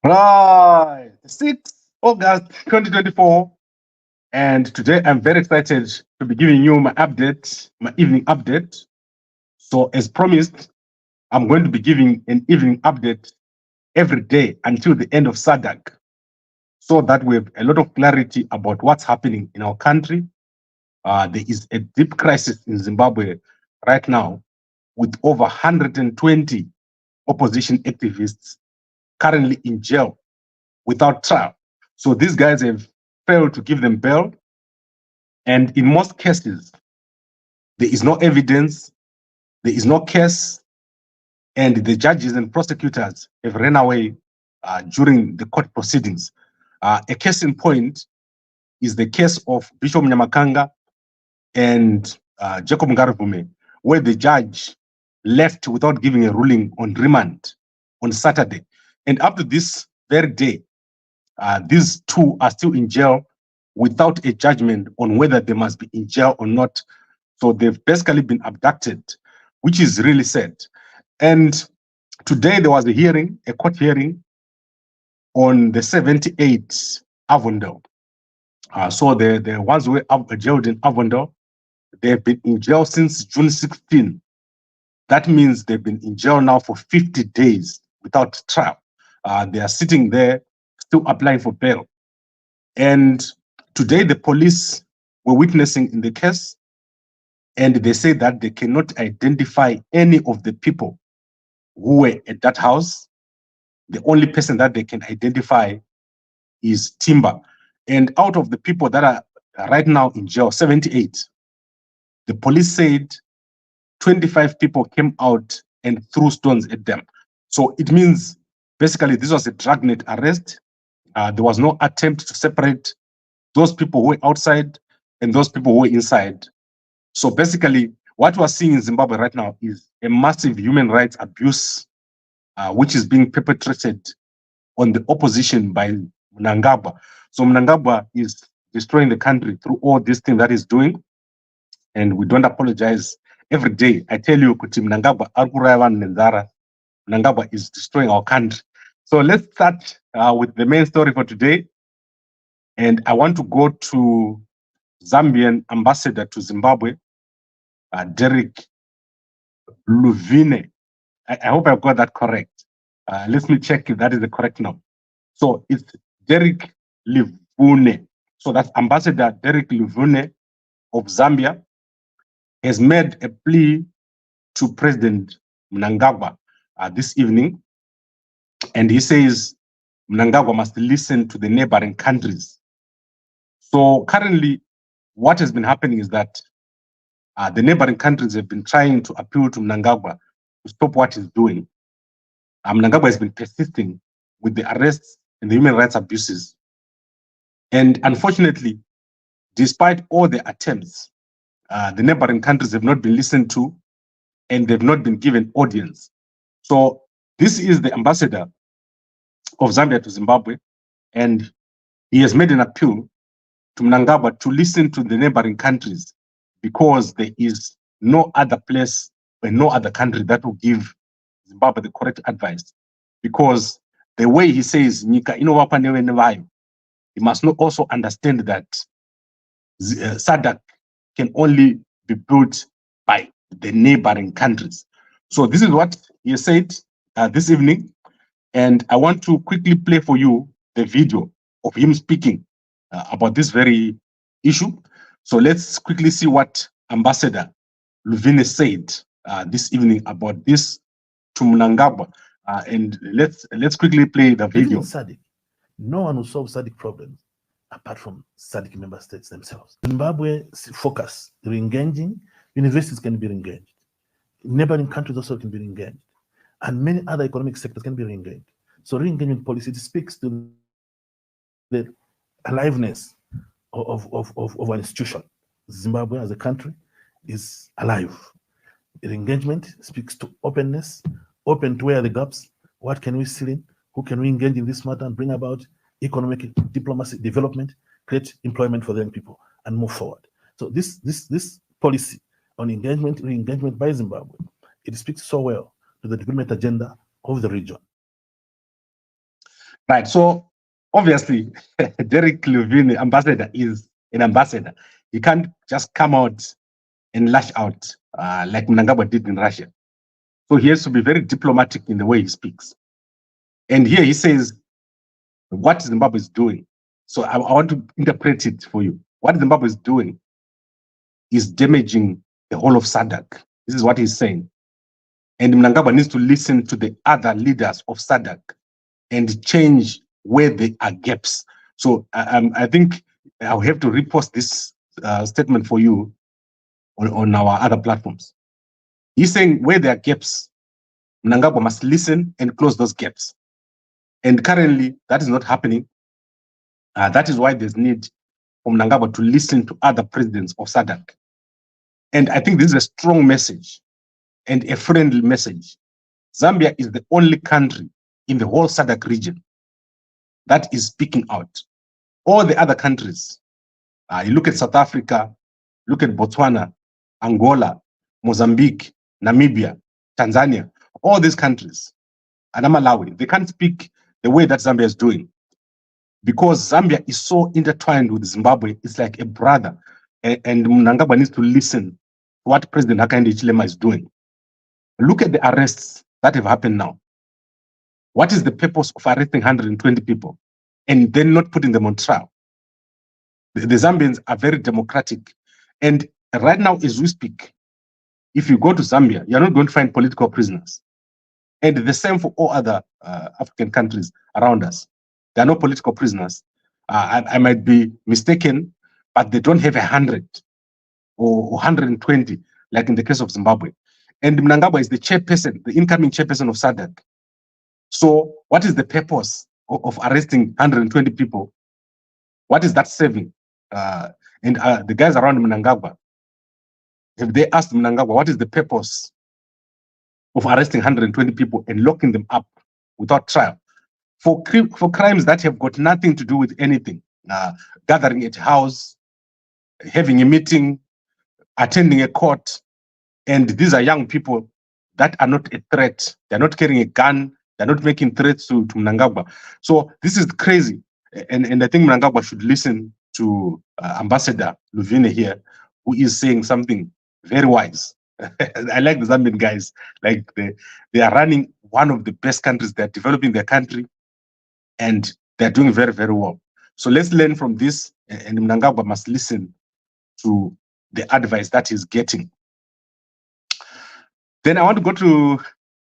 Right, 6th August 2024. And today I'm very excited to be giving you my update, my evening update. So, as promised, I'm going to be giving an evening update every day until the end of SADC, so that we have a lot of clarity about what's happening in our country. There is a deep crisis in Zimbabwe right now, with over 120 opposition activists currently in jail without trial. So these guys have failed to give them bail. And in most cases, there is no evidence, there is no case, and the judges and prosecutors have ran away during the court proceedings. A case in point is the case of Bishop Nyamakanga and Jacob Ngaruvume, where the judge left without giving a ruling on remand on Saturday. And up to this very day, these two are still in jail without a judgment on whether they must be in jail or not. So they've basically been abducted, which is really sad. And today there was a hearing, a court hearing on the 78 Avondale. So the ones who were jailed in Avondale, they've been in jail since June 16. That means they've been in jail now for 50 days without trial. They are sitting there still applying for bail. And today the police were witnessing in the case, and they say that they cannot identify any of the people who were at that house. The only person that they can identify is Timber. And out of the people that are right now in jail, 78, the police said 25 people came out and threw stones at them. So it means basically this was a dragnet arrest. There was no attempt to separate those people who were outside and those people who were inside. So basically, what we're seeing in Zimbabwe right now is a massive human rights abuse, which is being perpetrated on the opposition by Mnangagwa. So Mnangagwa is destroying the country through all these things that he's doing, and we don't apologize. Every day, I tell you, Kuti Mnangagwa, Mnangagwa is destroying our country. So let's start with the main story for today. And I want to go to Zambian Ambassador to Zimbabwe, Derek Luvine. I hope I've got that correct. Let me check if that is the correct name. So it's Derek Luvune. So that's Ambassador Derek Luvune of Zambia has made a plea to President Mnangagwa this evening. And he says Mnangagwa must listen to the neighboring countries. So currently, what has been happening is that the neighboring countries have been trying to appeal to Mnangagwa to stop what he's doing. Mnangagwa has been persisting with the arrests and the human rights abuses. And unfortunately, despite all the attempts, the neighboring countries have not been listened to, and they've not been given audience. So this is the ambassador of Zambia to Zimbabwe, and he has made an appeal to Mnangagwa to listen to the neighboring countries, because there is no other place or no other country that will give Zimbabwe the correct advice. Because the way he says, he must not also understand that SADC can only be built by the neighboring countries. So this is what he said this evening. And I want to quickly play for you the video of him speaking about this very issue. So let's quickly see what Ambassador Luvine said this evening about this to Mnangagwa. And let's quickly play the video. SADC, no one will solve SADC problems apart from SADC member states themselves. Zimbabwe's focus, re-engaging, universities can be re-engaged. Neighboring countries also can be re-engaged. And many other economic sectors can be re-engaged. So re-engagement policy speaks to the aliveness of an institution. Zimbabwe as a country is alive. Engagement speaks to openness, open to where are the gaps, what can we seal in, who can we engage in this matter and bring about economic diplomacy, development, create employment for the young people, and move forward. So this policy on engagement, re-engagement by Zimbabwe, it speaks so well to the development agenda of the region. Right. So obviously, Derek Levin, the ambassador, is an ambassador. He can't just come out and lash out like Mnangagwa did in Russia. So he has to be very diplomatic in the way he speaks. And here he says what Zimbabwe is doing. So I want to interpret it for you. What Zimbabwe is doing is damaging the whole of SADC. This is what he's saying. And Mnangagwa needs to listen to the other leaders of SADC and change where there are gaps. So I think I'll have to repost this statement for you on our other platforms. He's saying where there are gaps, Mnangagwa must listen and close those gaps. And currently, that is not happening. That is why there's need for Mnangagwa to listen to other presidents of SADC. And I think this is a strong message and a friendly message. Zambia is the only country in the whole SADC region that is speaking out. All the other countries, you look at South Africa, look at Botswana, Angola, Mozambique, Namibia, Tanzania, all these countries, and Malawi, they can't speak the way that Zambia is doing because Zambia is so intertwined with Zimbabwe. It's like a brother, and Mnangagwa needs to listen to what President Hakainde Hichilema is doing. Look at the arrests that have happened now. What is the purpose of arresting 120 people and then not putting them on trial? The Zambians are very democratic. And right now, as we speak, if you go to Zambia, you're not going to find political prisoners. And the same for all other African countries around us. There are no political prisoners. I might be mistaken, but they don't have 100 or 120, like in the case of Zimbabwe. And Mnangagwa is the chairperson, the incoming chairperson of SADC. So what is the purpose of arresting 120 people? What is that serving? The guys around Mnangagwa, if they asked Mnangagwa, what is the purpose of arresting 120 people and locking them up without trial for crimes that have got nothing to do with anything? Gathering at a house, having a meeting, attending a court, and these are young people that are not a threat. They're not carrying a gun. They're not making threats to Mnangagwa. So this is crazy. And I think Mnangagwa should listen to Ambassador Luvine here, who is saying something very wise. I like the Zambian guys. Like they are running one of the best countries. They're developing their country, and they're doing very, very well. So let's learn from this, and Mnangagwa must listen to the advice that he's getting. Then I want to go to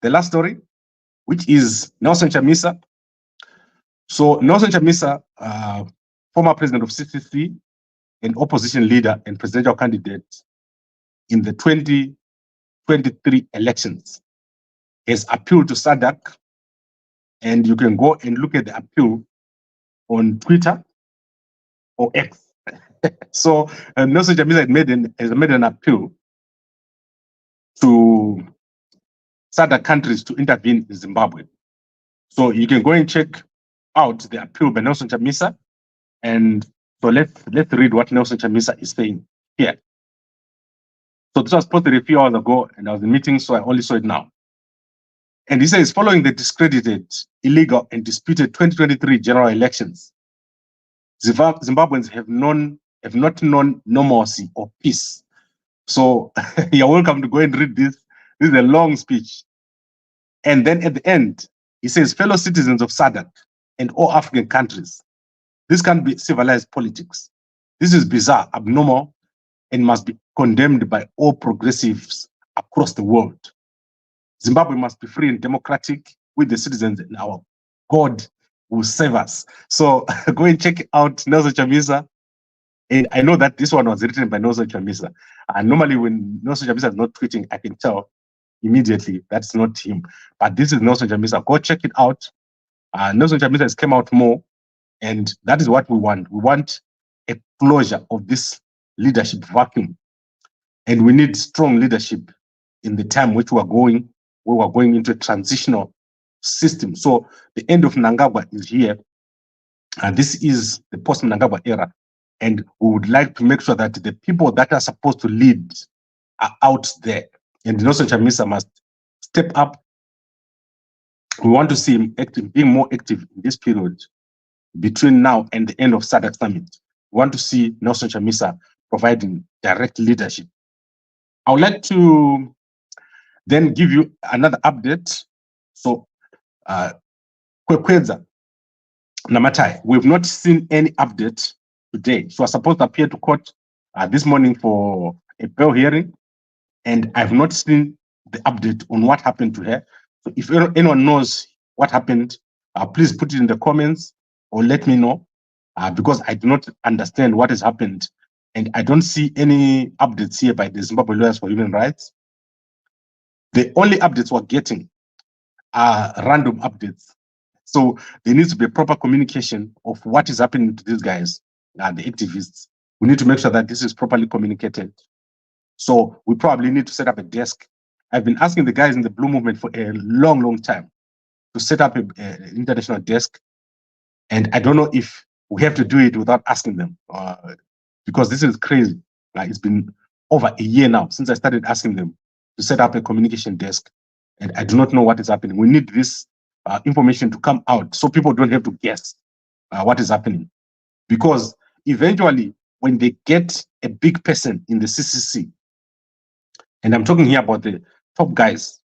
the last story, which is Nelson Chamisa. So Nelson Chamisa, former president of CCC, an opposition leader and presidential candidate in the 2023 elections, has appealed to SADC, and you can go and look at the appeal on Twitter or X. So Nelson Chamisa has made an appeal to SADC countries to intervene in Zimbabwe. So you can go and check out the appeal by Nelson Chamisa. And so let's read what Nelson Chamisa is saying here. So this was posted a few hours ago, and I was in a meeting, so I only saw it now. And he says, following the discredited, illegal, and disputed 2023 general elections, Zimbabweans have not known normalcy or peace. So you're welcome to go and read this. This is a long speech. And then at the end, he says, fellow citizens of SADC and all African countries, this can't be civilized politics. This is bizarre, abnormal, and must be condemned by all progressives across the world. Zimbabwe must be free and democratic with the citizens, and our God will save us. So go and check out Nelson Chamisa. And I know that this one was written by Nelson Chamisa. And normally when Nelson Chamisa is not tweeting, I can tell immediately that's not him. But this is Nelson Chamisa. Go check it out. Nelson Chamisa has come out more, and that is what we want. We want a closure of this leadership vacuum. And we need strong leadership in the time which we are going, where we're going into a transitional system. So the end of Mnangagwa is here. And this is the post-Mnangagwa era. And we would like to make sure that the people that are supposed to lead are out there. And Nelson Chamisa must step up We want to see him being more active in this period between now and the end of SADC summit. We want to see Nelson Chamisa providing direct leadership. I would like to then give you another update. So, Kwekwedza Namatai, we've not seen any update today. She was supposed to appear to court this morning for a bail hearing, and I've not seen the update on what happened to her. So if anyone knows what happened, please put it in the comments or let me know, because I do not understand what has happened, and I don't see any updates here by the Zimbabwe Lawyers for Human Rights. The only updates we're getting are random updates. So there needs to be a proper communication of what is happening to these guys, the activists. We need to make sure that this is properly communicated. So we probably need to set up a desk. I've been asking the guys in the Blue Movement for a long, long time to set up an international desk. And I don't know if we have to do it without asking them, because this is crazy. It's been over a year now since I started asking them to set up a communication desk. And I do not know what is happening. We need this information to come out so people don't have to guess what is happening. Because eventually, when they get a big person in the CCC, and I'm talking here about the top guys,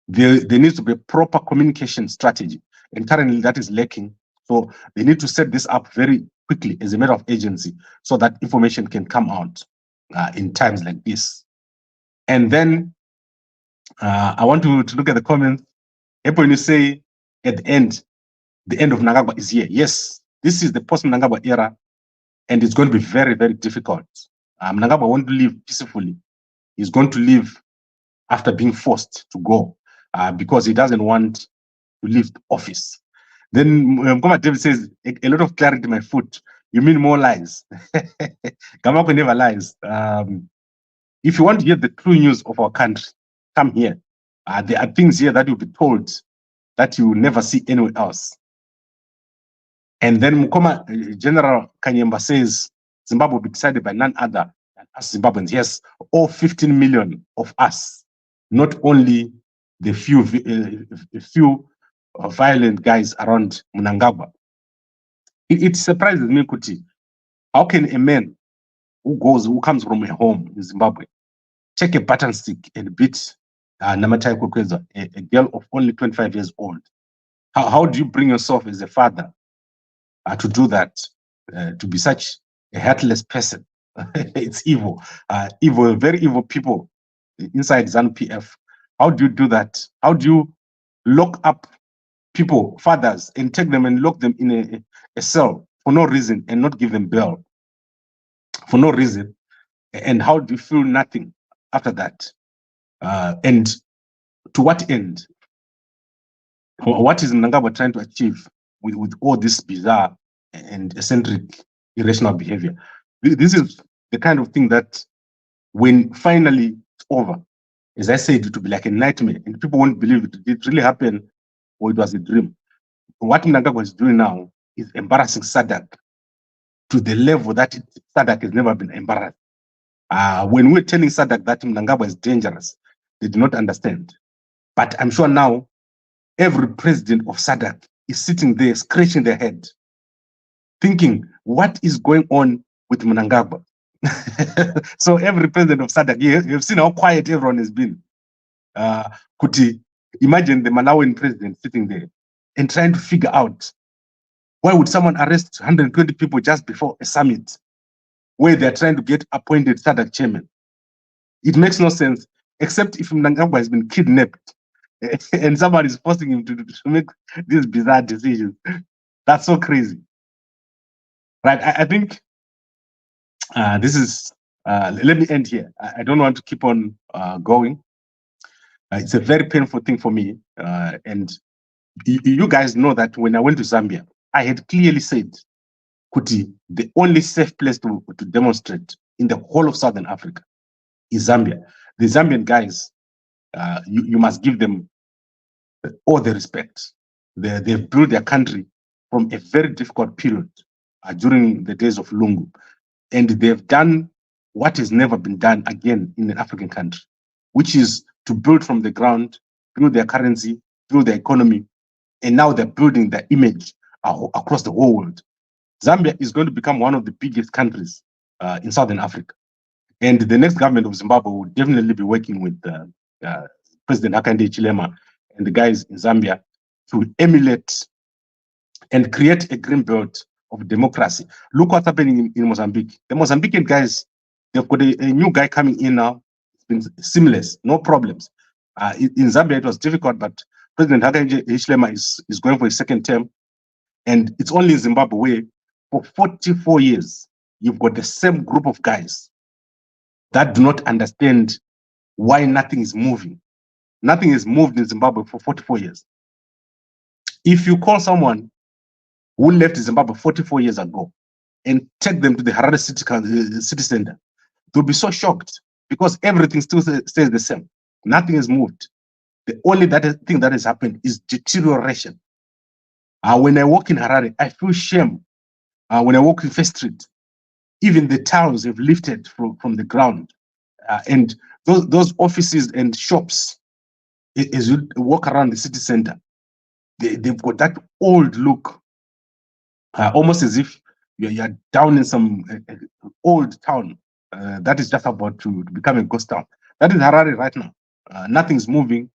there needs to be a proper communication strategy. And currently that is lacking. So they need to set this up very quickly as a matter of agency so that information can come out in times like this. And then I want to look at the comments. When you say at the end of Mnangagwa is here. Yes, this is the post-Mnangagwa era, and it's going to be very, very difficult. Mnangagwa won't live peacefully. He's going to live after being forced to go because he doesn't want to leave office. Then Mkoma David says, a lot of clarity, my foot. You mean more lies? Gamako never lies. If you want to hear the true news of our country, come here. There are things here that you'll be told that you will never see anywhere else. And then Mukoma General Kanyemba says, Zimbabwe will be decided by none other than us Zimbabweans. Yes, all 15 million of us, not only the few violent guys around Mnangagwa. It surprises me, Kuti. How can a man who comes from a home in Zimbabwe take a button stick and beat Namatai Kwekwedza, a girl of only 25 years old? How do you bring yourself as a father to do that, to be such a heartless person? It's evil, very evil people inside ZANU-PF. How do you do that? How do you lock up people, fathers, and take them and lock them in a cell for no reason and not give them bail for no reason? And how do you feel nothing after that? And to what end? What is Mnangagwa trying to achieve with all this bizarre and eccentric, irrational behavior? This is the kind of thing that when finally it's over, as I said, it will be like a nightmare and people won't believe it. Did it really happen or it was a dream? What Mnangagwa is doing now is embarrassing SADC to the level that SADC has never been embarrassed. When we're telling SADC that Mnangagwa is dangerous, they do not understand. But I'm sure now every president of SADC is sitting there scratching their head, thinking, what is going on with Mnangagwa? So every president of SADC, you've seen how quiet everyone has been. Kuti, imagine the Malawian president sitting there and trying to figure out, why would someone arrest 120 people just before a summit where they're trying to get appointed SADC chairman? It makes no sense, except if Mnangagwa has been kidnapped and somebody is forcing him to make these bizarre decisions. That's so crazy. Right, I think this is, let me end here. I don't want to keep on going. It's a very painful thing for me. And you guys know that when I went to Zambia, I had clearly said, Kuti, the only safe place to demonstrate in the whole of Southern Africa is Zambia. The Zambian guys, you must give them all the respect. They've built their country from a very difficult period during the days of Lungu. And they've done what has never been done again in an African country, which is to build from the ground, build their currency, build the economy, and now they're building their image across the whole world. Zambia is going to become one of the biggest countries in Southern Africa. And the next government of Zimbabwe will definitely be working with President Hakainde Hichilema and the guys in Zambia to emulate and create a green belt of democracy. Look what's happening in Mozambique. The Mozambican guys, they've got a new guy coming in now. It's been seamless, no problems. In Zambia, it was difficult, but President Hakainde Hichilema is going for his second term. And it's only in Zimbabwe where for 44 years, you've got the same group of guys that do not understand why nothing is moving. Nothing is moved in Zimbabwe for 44 years. If you call someone who left Zimbabwe 44 years ago and take them to the Harare city center, they'll be so shocked because everything still stays the same. Nothing has moved. The only thing that has happened is deterioration. When I walk in Harare, I feel shame. When I walk in First Street, even the towns have lifted from the ground. And those offices and shops, as you walk around the city center, they've got that old look, almost as if you're down in some old town that is just about to become a ghost town. That is Harare right now. Nothing's moving.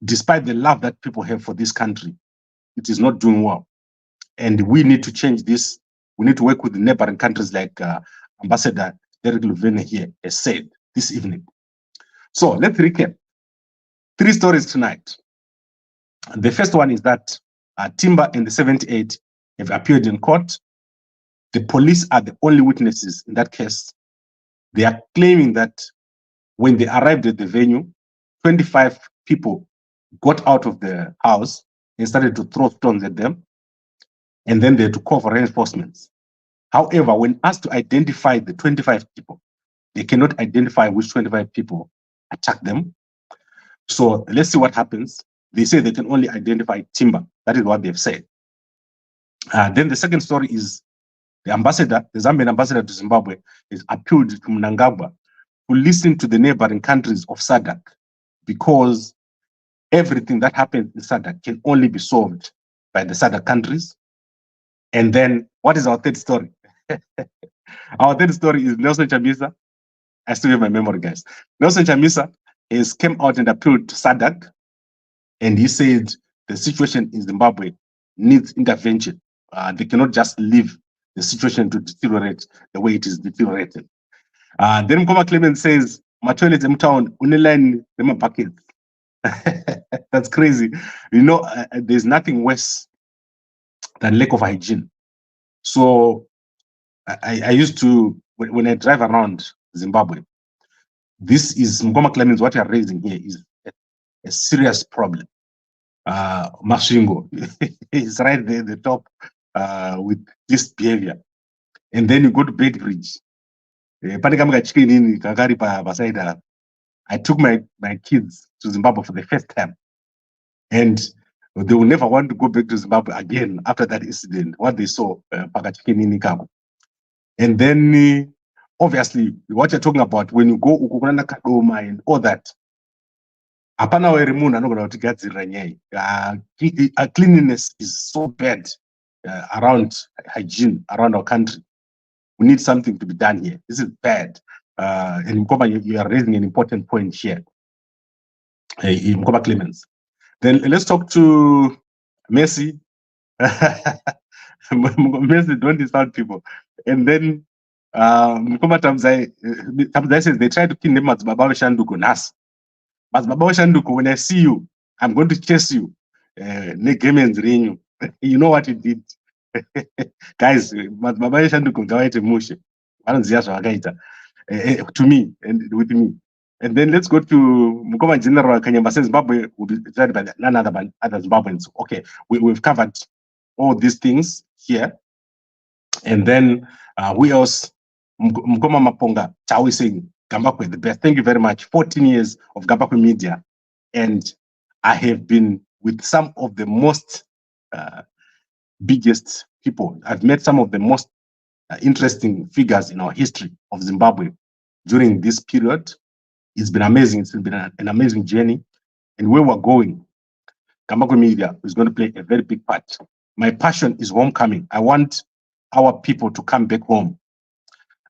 Despite the love that people have for this country, it is not doing well. And we need to change this. We need to work with the neighboring countries like Ambassador Derek Luvene here has said this evening. So let's recap. 3 stories tonight. The first one is that Timber and the 78 have appeared in court. The police are the only witnesses in that case. They are claiming that when they arrived at the venue, 25 people got out of the house and started to throw stones at them. And then they had to call for reinforcements. However, when asked to identify the 25 people, they cannot identify which 25 people attacked them. So let's see what happens. They say they can only identify Timber. That is what they've said. Then the second story is the ambassador, the Zambian ambassador to Zimbabwe, is appealed to Mnangagwa to listen to the neighboring countries of SADC because everything that happens in SADC can only be solved by the SADC countries. And then what is our third story? Our third story is Nelson Chamisa. I still have my memory, guys. Nelson Chamisa has came out and appealed to SADC, and he said the situation in Zimbabwe needs intervention. They cannot just leave the situation to deteriorate the way it is deteriorating. Then Mkoma Clement says, "My toilets in town, uniline them buckets." That's crazy. You know, there's nothing worse than lack of hygiene. So I used to, when I drive around Zimbabwe, this is Mkoma Clemens, what you're raising here is a serious problem. Mashingo is right there at the top with this behavior. And then you go to Bedbridge. I took my kids to Zimbabwe for the first time. And they will never want to go back to Zimbabwe again after that incident, what they saw. And then, obviously, what you're talking about, when you go Ukukuna Kadoma and all that, cleanliness is so bad around hygiene, around our country. We need something to be done here. This is bad. And Mkoba, you are raising an important point here. Mkoba Clemens. Then let's talk to Messi. Messi, don't insult people. And then Mkoba Tamzai says they try to kill them at Babawe Shanduku Nas. But Babawe Shanduku, when I see you, I'm going to chase you. You know what he did. Guys, Babawe Shanduku Gawaite Mushe. To me and with me. And then let's go to Mukoma General Kanyamba says Zimbabwe will be tried by none other than other Zimbabweans. Okay, we've covered all these things here. And then who else? Mukoma Maponga Chawi saying Gambakwe the best. Thank you very much. 14 years of Gambakwe media. And I have been with some of the most biggest people. I've met some of the most interesting figures in our history of Zimbabwe during this period. It's been amazing. It's been an amazing journey. And where we're going, Gambako Media is going to play a very big part. My passion is homecoming. I want our people to come back home.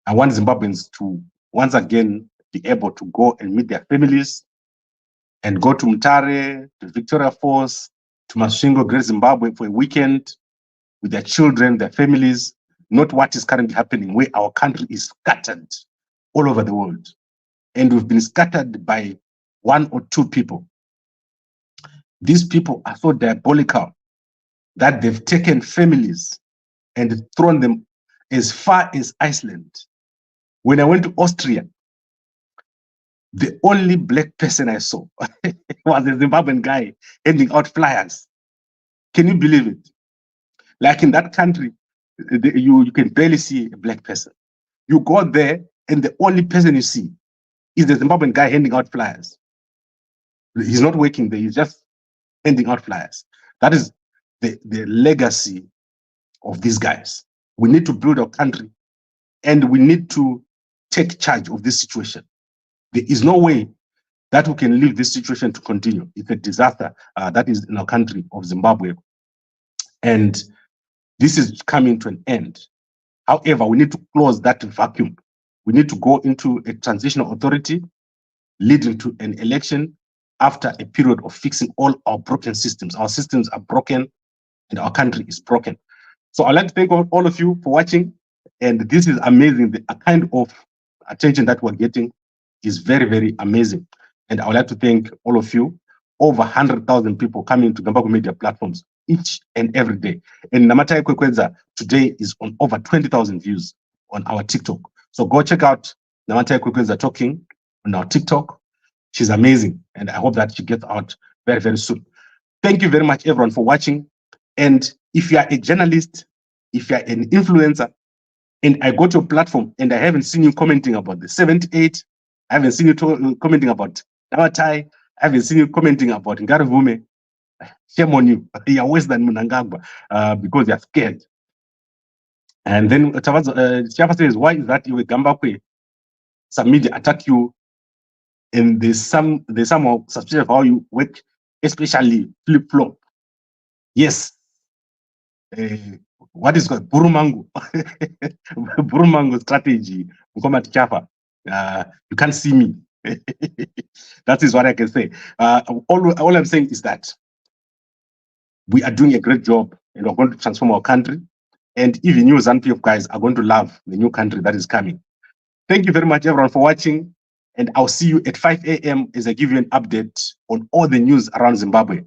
I want Zimbabweans to once again be able to go and meet their families and go to Mutare, to Victoria Falls, to Masvingo, Great Zimbabwe for a weekend with their children, their families, not what is currently happening, where our country is scattered all over the world. And we've been scattered by one or two people. These people are so diabolical that they've taken families and thrown them as far as Iceland. When I went to Austria, the only black person I saw was a Zimbabwean guy handing out flyers. Can you believe it? Like in that country, you can barely see a black person. You go there, and the only person you see is the Zimbabwean guy handing out flyers. He's not working there, he's just handing out flyers. That is the legacy of these guys. We need to build our country, and we need to take charge of this situation. There is no way that we can leave this situation to continue. It's a disaster that is in our country of Zimbabwe. And this is coming to an end. However, we need to close that vacuum. We need to go into a transitional authority leading to an election after a period of fixing all our broken systems. Our systems are broken and our country is broken. So I'd like to thank all of you for watching. And this is amazing. The kind of attention that we're getting is very, very amazing. And I would like to thank all of you. Over 100,000 people coming to Gambako Media platforms each and every day. And Namatai Kwekwenza today is on over 20,000 views on our TikTok. So go check out Namatai Kwekwenza talking on our TikTok. She's amazing. And I hope that she gets out very, very soon. Thank you very much, everyone, for watching. And if you are a journalist, if you are an influencer, and I go to a platform and I haven't seen you commenting about the 78, I haven't seen you commenting about Namatai, I haven't seen you commenting about Ngarivume, shame on you. You're worse than Mnangagwa because you're scared. And then Chiapa says, why is that you Gambakwe? Some media attack you, and there's somehow suspicious of how you work, especially flip-flop. Yes. What is called Burumangu? Burumangu strategy. You can't see me. That is what I can say. All I'm saying is that we are doing a great job and we're going to transform our country. And even you ZANU-PF guys are going to love the new country that is coming. Thank you very much, everyone, for watching. And I'll see you at 5 a.m. as I give you an update on all the news around Zimbabwe.